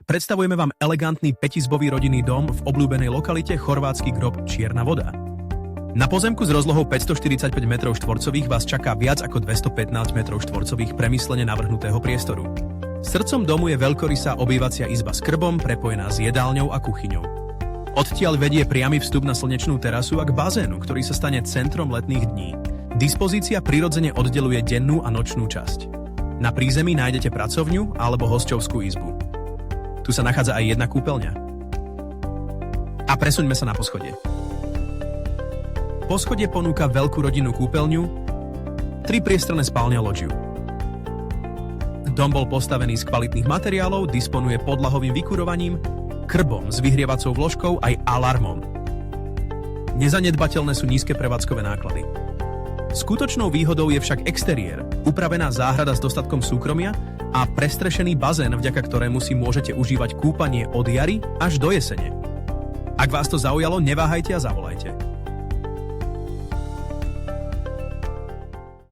predstavujeme vám elegantný 5-izbový rodinný dom v obľúbenej lokalite Chorvátsky Grob Čierna Voda. Na pozemku s rozlohou 545 m2 vás čaká viac ako 215 m2 premyslene navrhnutého priestoru. Srdcom domu je veľkorysá obývacia izba s krbom, prepojená s jedálňou a kuchyňou. Odtiaľ vedie priamy vstup na slnečnú terasu a k bazénu, ktorý sa stane centrom letných dní. Dispozícia prirodzene oddeluje dennú a nočnú časť. Na prízemí nájdete pracovňu alebo hosťovskú izbu. Tu sa nachádza aj jedna kúpeľňa. A presuňme sa na poschodie. Poschodie ponúka veľkú rodinnú kúpeľňu, 3 priestranné spálne a loďiu. Dom bol postavený z kvalitných materiálov, disponuje podlahovým vykurovaním, krbom s vyhrievacou vložkou aj alarmom. Nezanedbateľné sú nízke prevádzkové náklady. Skutočnou výhodou je však exteriér, upravená záhrada s dostatkom súkromia a prestrešený bazén, vďaka ktorému si môžete užívať kúpanie od jary až do jesene. Ak vás to zaujalo, neváhajte a zavolajte.